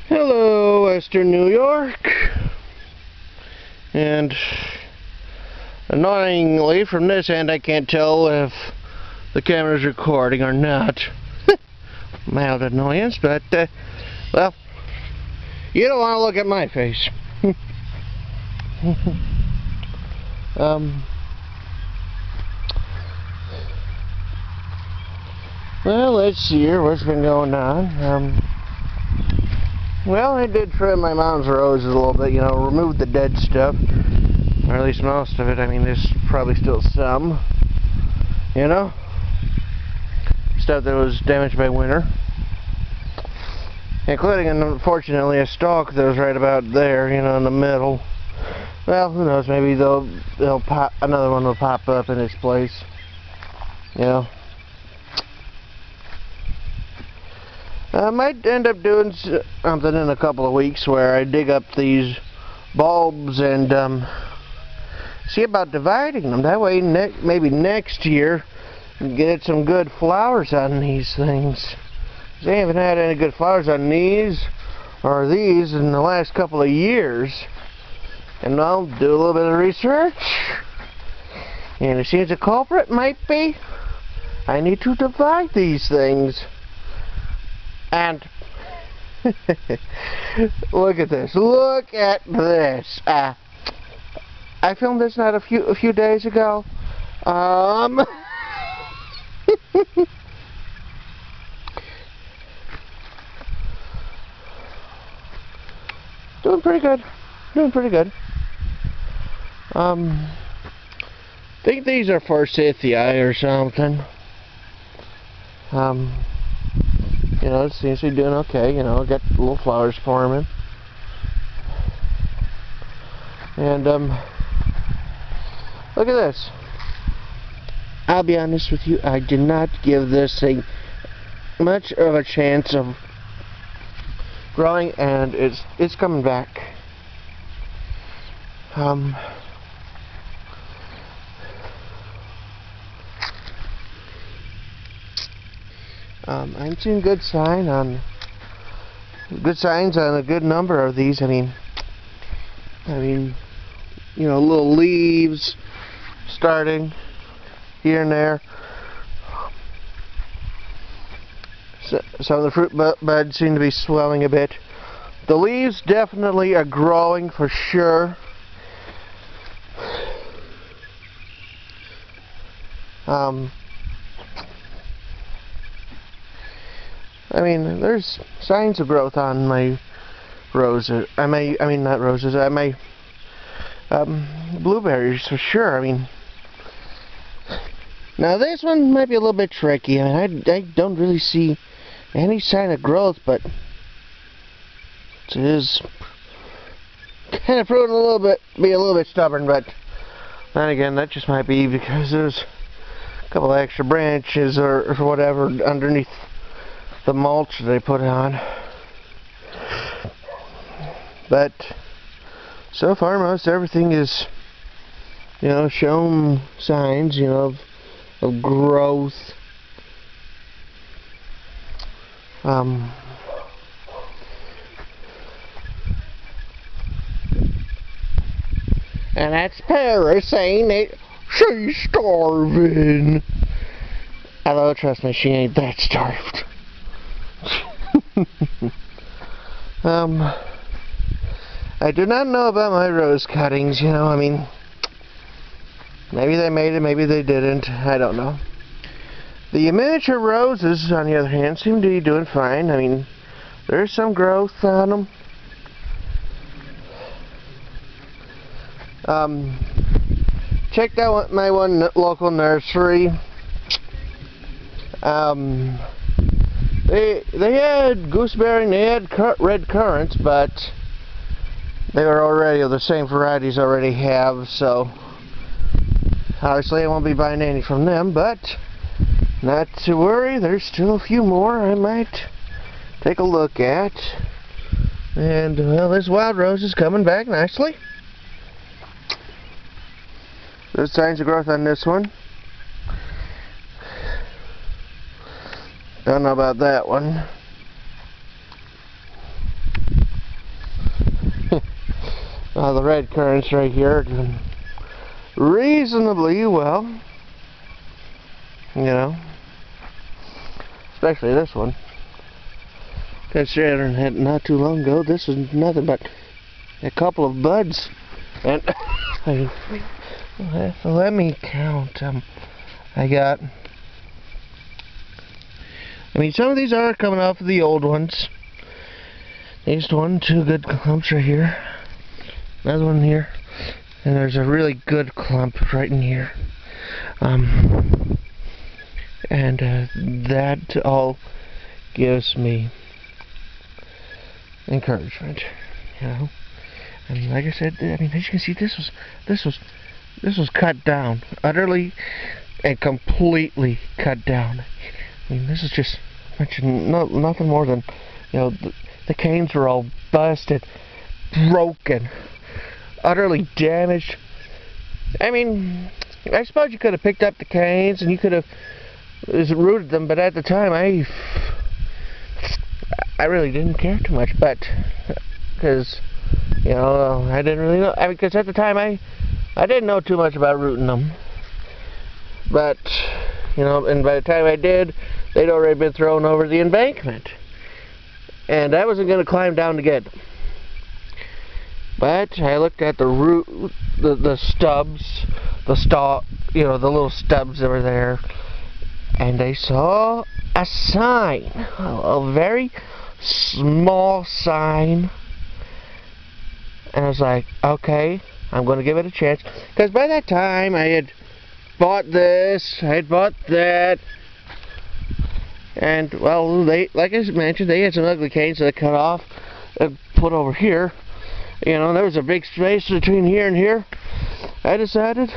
Hello, Western New York. And annoyingly, from this end, I can't tell if the camera's recording or not. Mild annoyance, but, well, you don't want to look at my face. Well, let's see here, what's been going on. Well, I did trim my mom's roses a little bit, remove the dead stuff, or at least most of it. I mean, there's probably still some, stuff that was damaged by winter, including, unfortunately, a stalk that was right about there, in the middle. Well, who knows, maybe they'll pop, another one will pop up in its place, I might end up doing something in a couple of weeks where I dig up these bulbs and see about dividing them. That way, maybe next year, get some good flowers on these things. I haven't had any good flowers on these or these in the last couple of years. And I'll do a little bit of research. And it seems the culprit might be I need to divide these things. And look at this. Look at this. I filmed this not a few days ago. Doing pretty good. Doing pretty good. I think these are forsythia or something. It seems to be doing okay, got little flowers forming. And, look at this. I'll be honest with you, I did not give this thing much of a chance of growing, and it's coming back. I'm seeing good signs on a good number of these. I mean, little leaves starting here and there. Some of the fruit buds seem to be swelling a bit. The leaves definitely are growing for sure. I mean, there's signs of growth on my roses. Not roses. My blueberries for sure. I mean, now this one might be a little bit tricky. I mean, I don't really see any sign of growth, but it is kind of proving be a little bit stubborn. But then again, that just might be because there's a couple of extra branches or whatever underneath the mulch they put on. But so far most everything is shown signs of growth. And that's Paris saying that she's starving. Although trust me, she ain't that starved. I do not know about my rose cuttings, I mean, maybe they made it, maybe they didn't, I don't know. The miniature roses, on the other hand, seem to be doing fine. I mean, there's some growth on them. Checked out my one local nursery. They had gooseberry and they had red currants, but they were already the same varieties I already have, so obviously I won't be buying any from them, but not to worry, there's still a few more I might take a look at. And, well, this wild rose is coming back nicely. There's signs of growth on this one. Don't know about that one. The red currants right here are doing reasonably well. You know, especially this one. Considering that not too long ago, this was nothing but a couple of buds. And let me count. I got. I mean, some of these are coming off of the old ones. There's 1, 2 good clumps right here. Another one here. And there's a really good clump right in here. And that all gives me encouragement, you know. I mean, like I said, I mean, as you can see, this was cut down, utterly and completely cut down. I mean, this is just nothing more than, you know, the canes were all busted, broken, utterly damaged. I mean, I suppose you could have picked up the canes and you could have rooted them, but at the time I really didn't care too much, but because, you know, I didn't really know. I mean, because at the time I didn't know too much about rooting them, but, you know, and by the time I did, they'd already been thrown over the embankment, and I wasn't going to climb down to get them. But I looked at the root, the stubs, the stalk, you know, the little stubs that were there, and I saw a sign, a very small sign, and I was like, okay, I'm going to give it a chance, because by that time I had bought this, I had bought that, and, well, they, like I mentioned, they had some ugly canes that I cut off and put over here. You know, there was a big space between here and here. I decided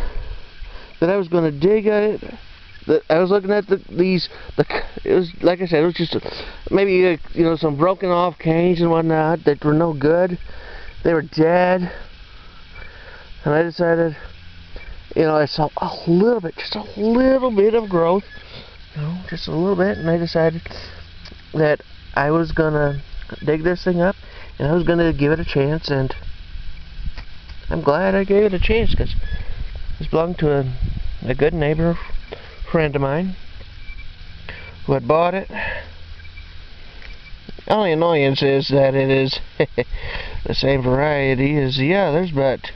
that I was going to dig at it. I was looking at it was, like I said, it was just maybe, you know, some broken off canes and whatnot that were no good. They were dead. And I decided, you know, I saw a little bit, just a little bit of growth. You know, just a little bit. And I decided that I was going to dig this thing up. And I was going to give it a chance, and I'm glad I gave it a chance, because it belonged to a good neighbor friend of mine who had bought it. The only annoyance is that it is the same variety as the others, but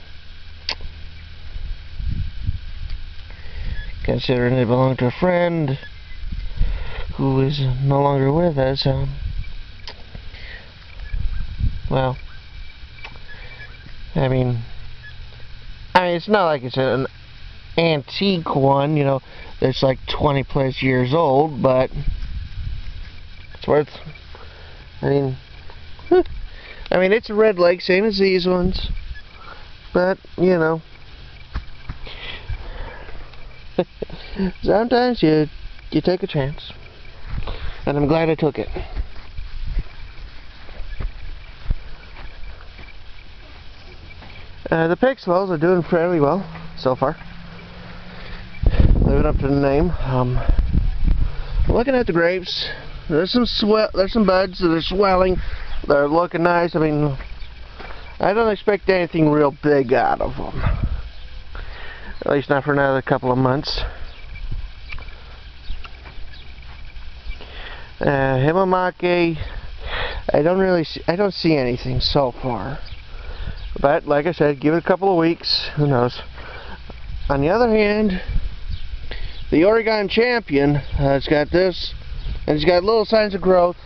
considering it belonged to a friend who is no longer with us, well, I mean, it's not like it's an antique one, you know, that's like 20 plus years old, but it's worth, I mean, it's a Red Lake, same as these ones, but, you know, sometimes you take a chance, and I'm glad I took it. The Pixwells are doing fairly well so far. Living up to the name. Looking at the grapes, there's some buds that are swelling. They're looking nice. I mean, I don't expect anything real big out of them. At least not for another couple of months. Himamake, I don't see anything so far. But, like I said, give it a couple of weeks, who knows. On the other hand, the Oregon Champion has got this, and it's got little signs of growth,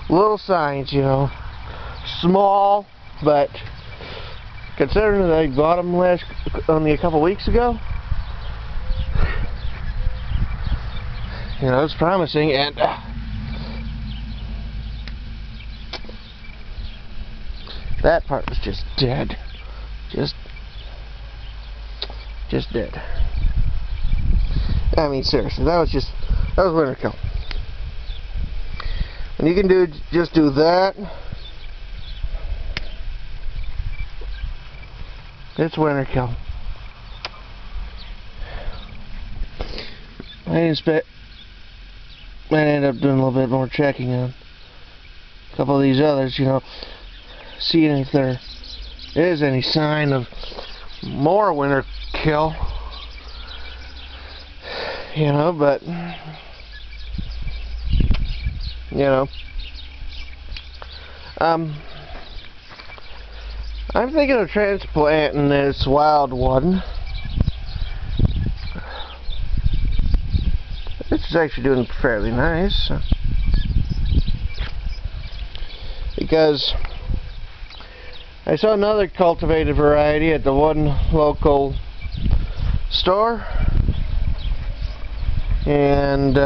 little signs, you know, small, but considering that I bought them only a couple of weeks ago, you know, it's promising, and that part was just dead. Just dead. I mean, seriously, that was winter kill. And you can just do that. It's winter kill. I ended up doing a little bit more checking on a couple of these others, you know, seeing if they're is any sign of more winter kill. You know, but you know, I'm thinking of transplanting this wild one. This is actually doing fairly nice because I saw another cultivated variety at the one local store, and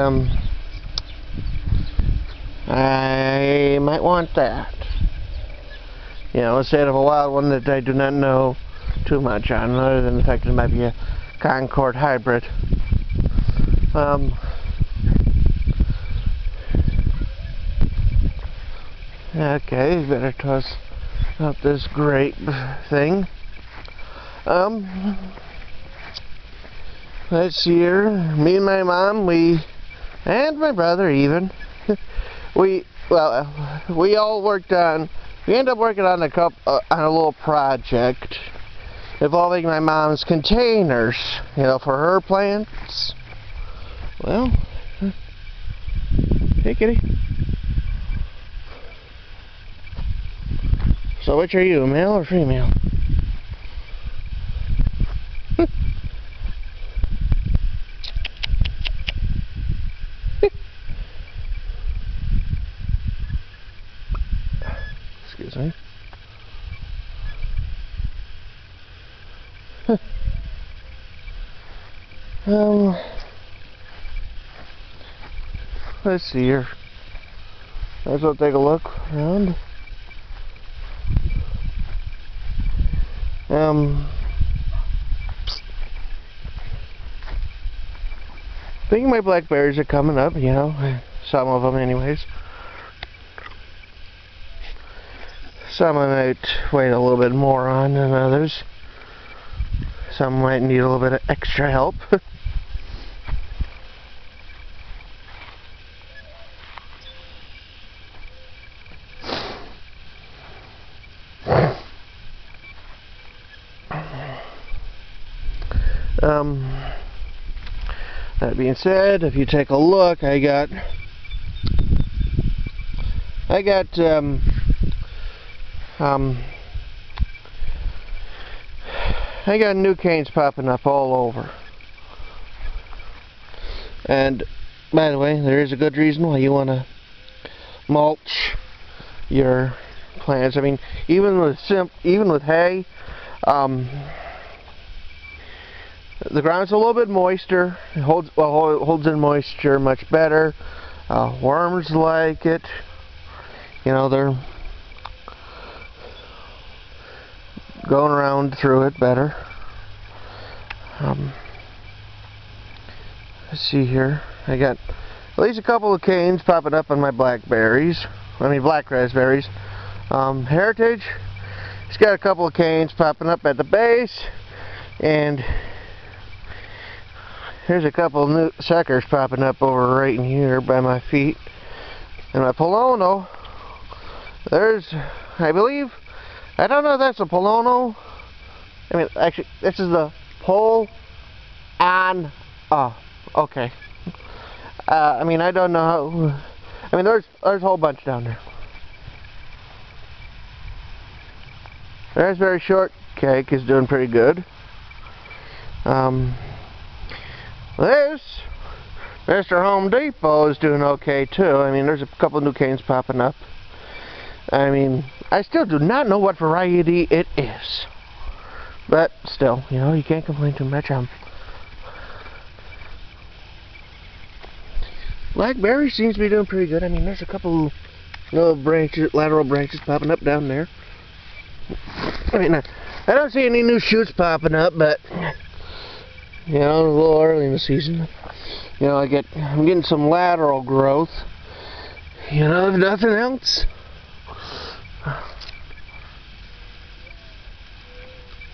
I might want that. You know, instead of a wild one that I do not know too much on, other than the fact that it might be a Concord hybrid. Okay, better toss out this grape thing. Let's see here. Me and my mom, and my brother even, we all worked on. We ended up working on a little project involving my mom's containers, you know, for her plants. Well, hey kitty. So which are you, male or female? Excuse me. Let's see here. Might as well take a look around. I think my blackberries are coming up, you know, some of them anyways. Some I might wait a little bit more on than others. Some might need a little bit of extra help. That being said, if you take a look, I got new canes popping up all over. And by the way, there is a good reason why you want to mulch your plants. I mean, even with hay, the ground's a little bit moister. It holds in moisture much better. Worms like it. You know, they're going around through it better. Let's see here. I got at least a couple of canes popping up on my blackberries. I mean black raspberries. Heritage, it's got a couple of canes popping up at the base, and here's a couple of new suckers popping up over right in here by my feet. And my Polono, there's, I believe, I don't know if that's a Polono. I mean, actually, this is the okay. I mean, I don't know how, I mean, there's a whole bunch down there. Raspberry shortcake is doing pretty good. This Mr. Home Depot is doing okay too. I mean, there's a couple new canes popping up. I mean, I still do not know what variety it is, but still, you know, you can't complain too much. Blackberry seems to be doing pretty good. I mean, there's a couple little branches, lateral branches popping up down there. I mean, I don't see any new shoots popping up, but you know, a little early in the season. You know, I'm getting some lateral growth. You know, if nothing else.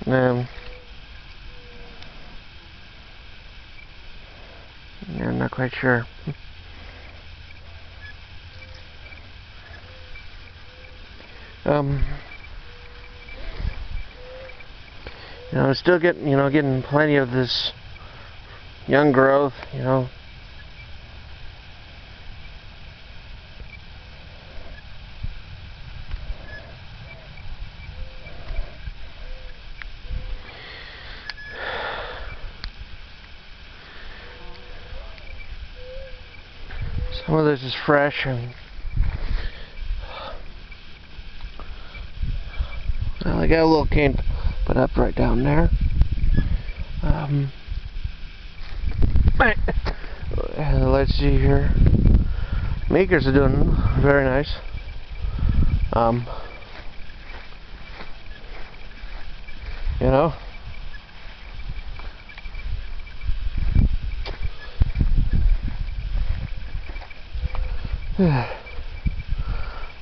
Yeah, I'm not quite sure. You know, it's still getting plenty of this young growth, you know. Some of this is fresh, and well, I got a little cane put up right down there. Let's see here. Makers are doing very nice. You know.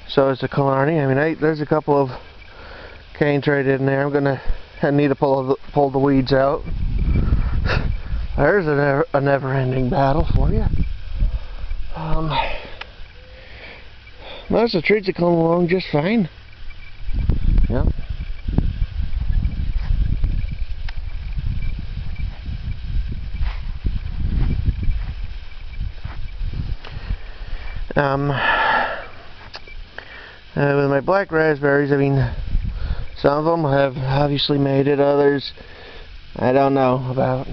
So is the Killarney. I mean, there's a couple of canes right in there. I need to pull the weeds out. There's a never-ending battle for you. Most of the trees are coming along just fine. Yep. With my black raspberries, I mean, some of them have obviously made it, others I don't know about.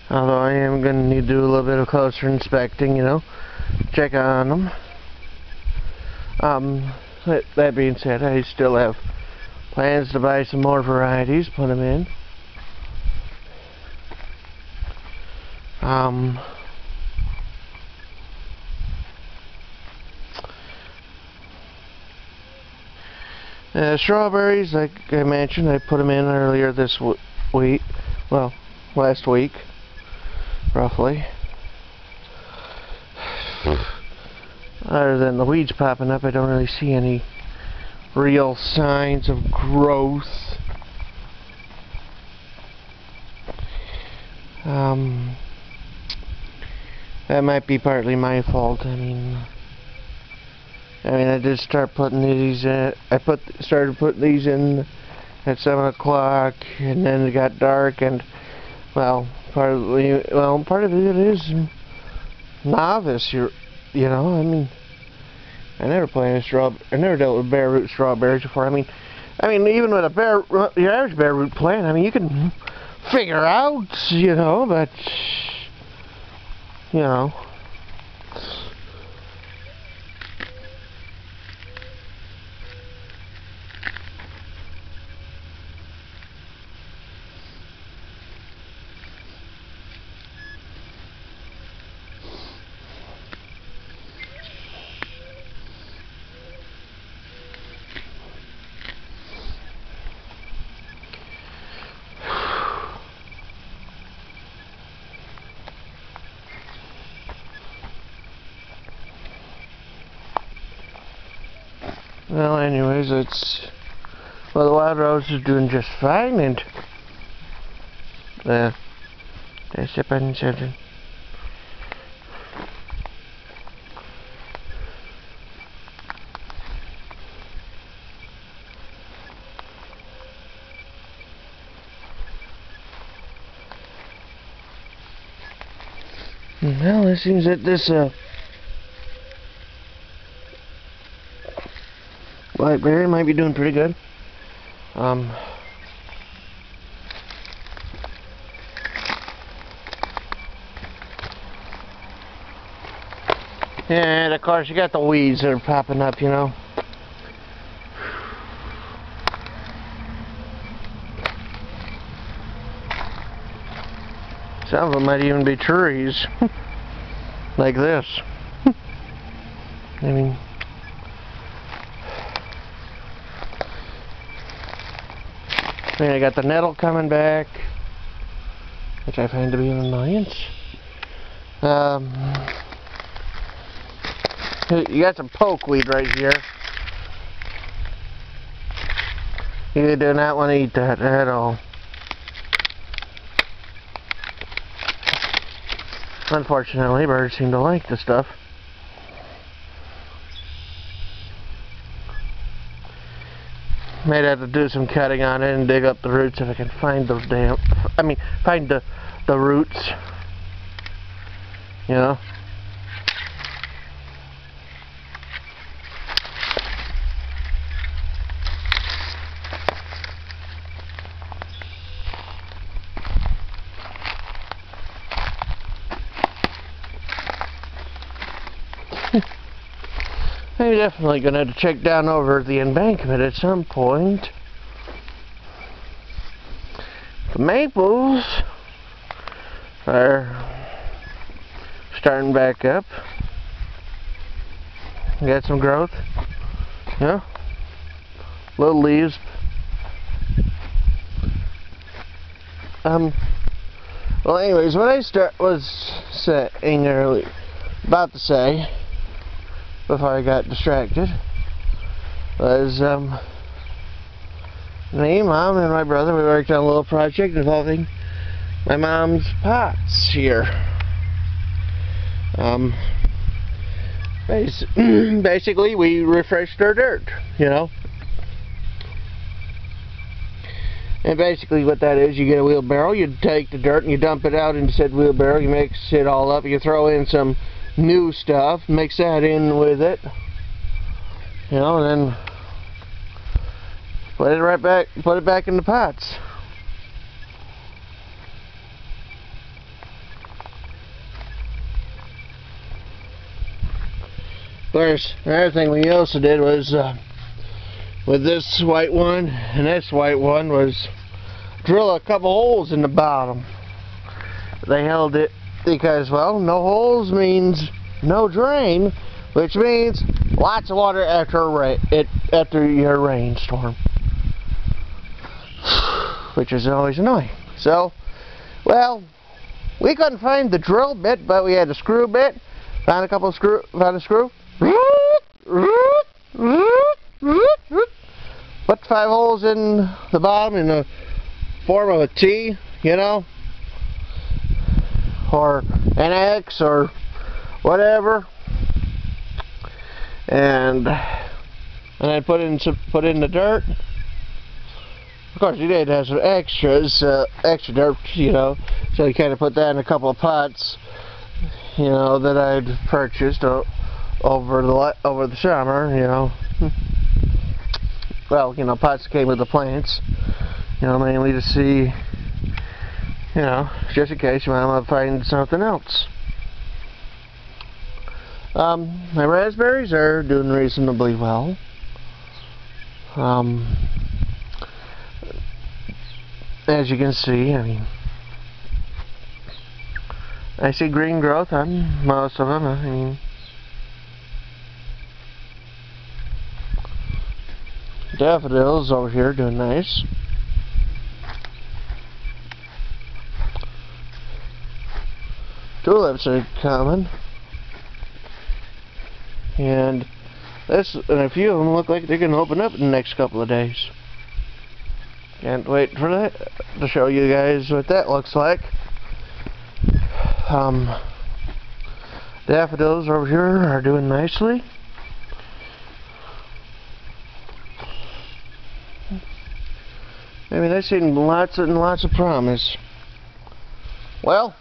Although I am going to need to do a little bit of closer inspecting, you know, check on them. That being said, I still have plans to buy some more varieties, put them in. Strawberries, like I mentioned, I put them in earlier this week. Well, last week, roughly. Other than the weeds popping up, I don't really see any real signs of growth. That might be partly my fault. I mean, I did start putting these in. Started putting these in at 7 o'clock, and then it got dark, and well, part of it is novice. You know, I mean, I never dealt with bare root strawberries before. I mean, even with your average bare root plant, I mean, you can figure out, you know, but you know. Well, anyways, the wild rose is doing just fine, and there's the something. Well, it seems that this blackberry might be doing pretty good. And of course you got the weeds that are popping up, you know. Some of them might even be trees. Like this. I mean, I got the nettle coming back, which I find to be an annoyance. You got some pokeweed right here. You do not want to eat that at all. Unfortunately, birds seem to like the stuff. Might have to do some cutting on it and dig up the roots if I can find those find the roots. You know. I'm definitely going to have to check down over the embankment at some point. The maples are starting back up. Got some growth. Yeah. Little leaves. Well, anyways, what I was saying earlier, about to say, before I got distracted, was me, Mom, and my brother, we worked on a little project involving my mom's pots here. Basically, we refreshed our dirt, you know. And basically what that is, you get a wheelbarrow, you take the dirt and you dump it out into said wheelbarrow, you mix it all up, you throw in some new stuff, mix that in with it, you know, and then put it back in the pots. Of course, another thing we also did was, with this white one and this white one, was drill a couple holes in the bottom. They held it because, well, no holes means no drain, which means lots of water after your rainstorm, which is always annoying. So, well, we couldn't find the drill bit, but we had a screw bit. Found a screw. Put 5 holes in the bottom in the form of a T, you know, or an X or whatever, and I put in the dirt. Of course, you did have some extra dirt, you know, so you kind of put that in a couple of pots, you know, that I'd purchased over the summer, you know. Well, you know, pots that came with the plants, you know, mainly to see, you know, just in case your mama finds something else. My raspberries are doing reasonably well. As you can see, I mean, I see green growth on most of them. I mean, daffodils over here doing nice. Tulips are common, and a few of them look like they're going to open up in the next couple of days. Can't wait for that to show you guys what that looks like. Daffodils over here are doing nicely. I mean, I've seen lots and lots of promise. Well,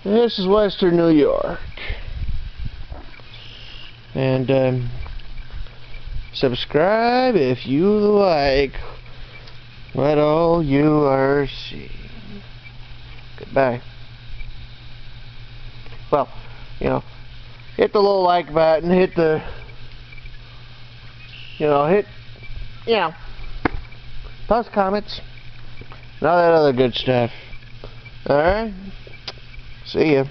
this is Western New York. And, subscribe if you like what all you are seeing. Goodbye. Well, you know, hit the little like button, hit the, you know, post comments, and all that other good stuff. Alright? See ya.